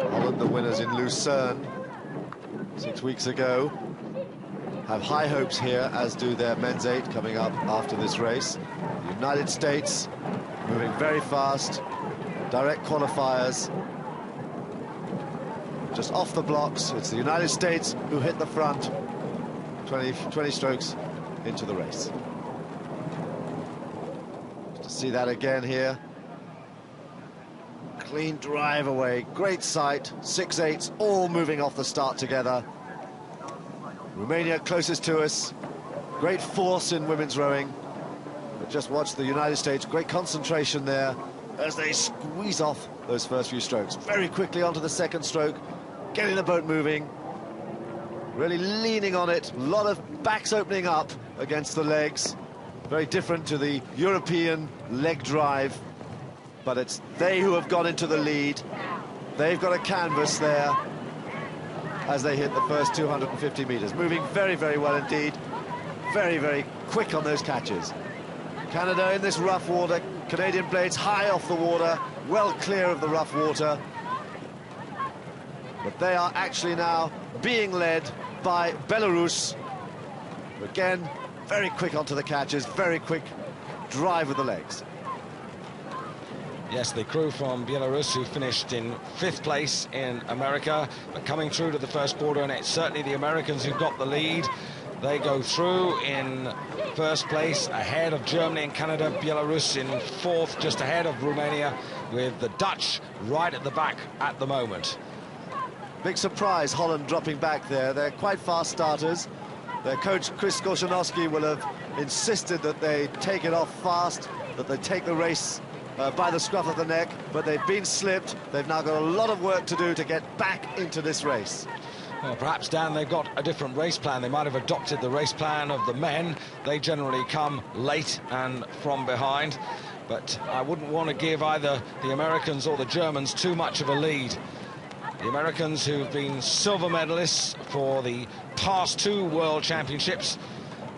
Holland, the winners in Lucerne 6 weeks ago, have high hopes here, as do their men's 8 coming up after this race. The United States moving very fast, direct qualifiers, just off the blocks. It's the United States who hit the front 20 strokes into the race. Just to see that again here. Clean drive away, great sight, 6/8s all moving off the start together. Romania closest to us, great force in women's rowing. But just watch the United States, great concentration there as they squeeze off those first few strokes. Very quickly onto the second stroke, getting the boat moving, really leaning on it, a lot of backs opening up against the legs. Very different to the European leg drive, but it's they who have gone into the lead. They've got a canvas there as they hit the first 250 meters. Moving very, very well indeed. Very, very quick on those catches. Canada in this rough water, Canadian blades high off the water, well clear of the rough water. But they are actually now being led by Belarus. Again, very quick onto the catches, very quick drive with the legs. Yes, the crew from Belarus who finished in 5th place in America, but coming through to the first quarter, and it's certainly the Americans who've got the lead. They go through in 1st place, ahead of Germany and Canada. Belarus in 4th, just ahead of Romania, with the Dutch right at the back at the moment. Big surprise, Holland dropping back there. They're quite fast starters. Their coach, Chris Korchanowski, will have insisted that they take it off fast, that they take the race by the scruff of the neck, but they've been slipped. They've now got a lot of work to do to get back into this race. Well, perhaps, Dan, they've got a different race plan. They might have adopted the race plan of the men. They generally come late and from behind, but I wouldn't want to give either the Americans or the Germans too much of a lead. The Americans, who've been silver medalists for the past 2 World Championships,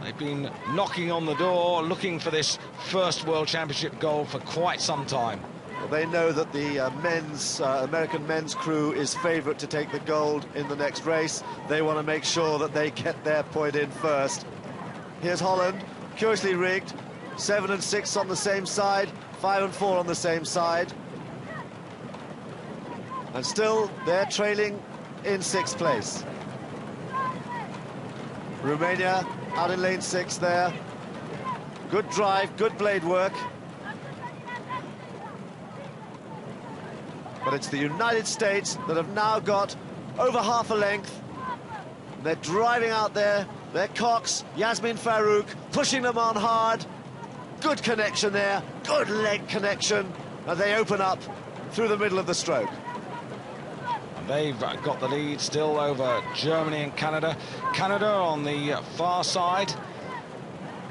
they've been knocking on the door, looking for this first World Championship gold for quite some time. Well, they know that the American men's crew is favourite to take the gold in the next race. They want to make sure that they get their point in first. Here's Holland, curiously rigged, 7 and 6 on the same side, 5 and 4 on the same side. And still, they're trailing in 6th place. Romania out in lane 6 there. Good drive, good blade work. But it's the United States that have now got over half a length. They're driving out there. They're Cox, Yasmin Farouk, pushing them on hard. Good connection there, good leg connection. And they open up through the middle of the stroke. They've got the lead still over Germany and Canada. Canada on the far side.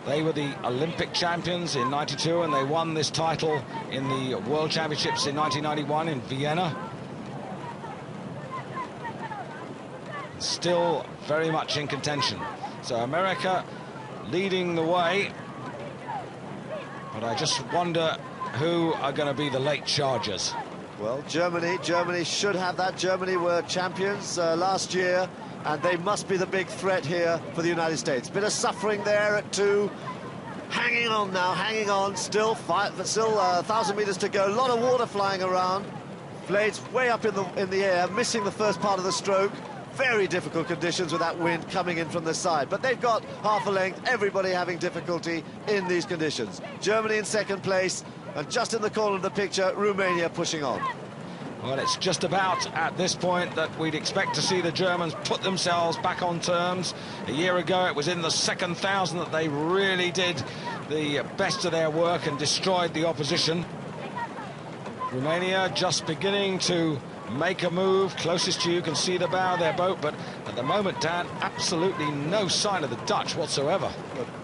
They were the Olympic champions in '92, and they won this title in the World Championships in 1991 in Vienna. Still very much in contention. So America leading the way. But I just wonder who are going to be the late chargers. Well, Germany should have that. Germany were champions last year, and they must be the big threat here for the United States. Bit of suffering there at 2. Hanging on now, hanging on. Still 1,000 meters to go. A lot of water flying around. Blades way up in the air, missing the first part of the stroke. Very difficult conditions with that wind coming in from the side. But they've got half a length. Everybody having difficulty in these conditions. Germany in 2nd place. And just in the corner of the picture, Romania pushing on. Well, it's just about at this point that we'd expect to see the Germans put themselves back on terms. A year ago, it was in the second 1,000 that they really did the best of their work and destroyed the opposition. Romania just beginning to make a move. Closest to you can see the bow of their boat, but at the moment, Dan, absolutely no sign of the Dutch whatsoever.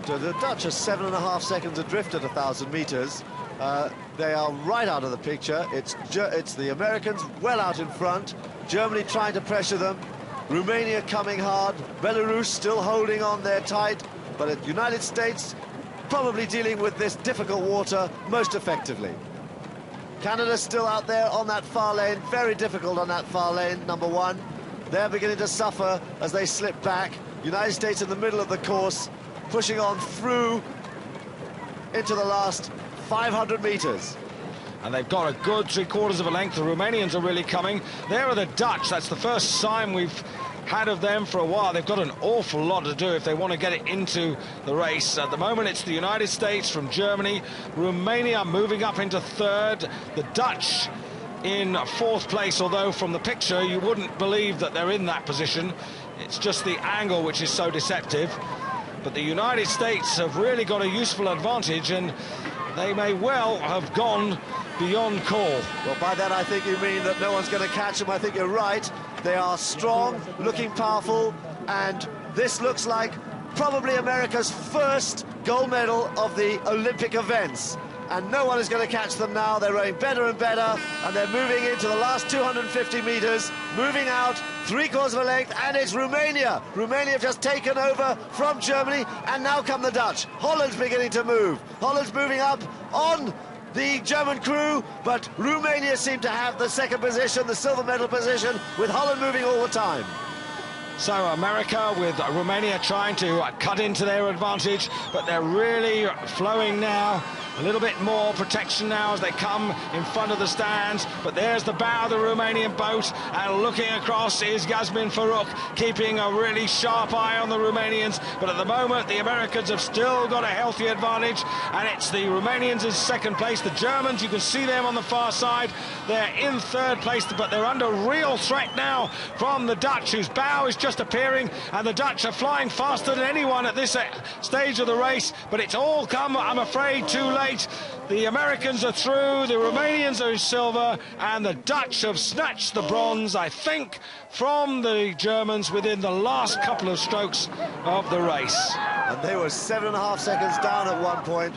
But, the Dutch are 7.5 seconds adrift at 1,000 meters. They are right out of the picture. It's the Americans well out in front. Germany trying to pressure them. Romania coming hard. Belarus still holding on there tight. But the United States probably dealing with this difficult water most effectively. Canada's still out there on that far lane, very difficult on that far lane, number one. They're beginning to suffer as they slip back. United States in the middle of the course, pushing on through into the last 500 metres. And they've got a good 3/4 of a length. The Romanians are really coming. There are the Dutch. That's the first sign we've had of them for a while. They've got an awful lot to do if they want to get it into the race. At the moment, it's the United States from Germany. Romania moving up into third. The Dutch in fourth place, although from the picture you wouldn't believe that they're in that position. It's just the angle which is so deceptive. But the United States have really got a useful advantage, and they may well have gone beyond call. Well, by that I think you mean that no one's going to catch them. I think you're right. They are strong, looking powerful, and this looks like probably America's first gold medal of the Olympic events. And no one is going to catch them now. They're rowing better and better, and they're moving into the last 250 metres, moving out 3/4 of a length, and it's Romania. Romania have just taken over from Germany, and now come the Dutch. Holland's beginning to move. Holland's moving up on the German crew, but Romania seem to have the second position, the silver medal position, with Holland moving all the time. So America with Romania trying to cut into their advantage, but they're really flowing now. A little bit more protection now as they come in front of the stands, but there's the bow of the Romanian boat, and looking across is Yasmin Farouk, keeping a really sharp eye on the Romanians. But at the moment, the Americans have still got a healthy advantage, and it's the Romanians in second place. The Germans, you can see them on the far side, they're in third place, but they're under real threat now from the Dutch, whose bow is just appearing, and the Dutch are flying faster than anyone at this stage of the race. But it's all come, I'm afraid, too late. The Americans are through, the Romanians are in silver, and the Dutch have snatched the bronze, I think, from the Germans within the last couple of strokes of the race. And they were 7.5 seconds down at one point.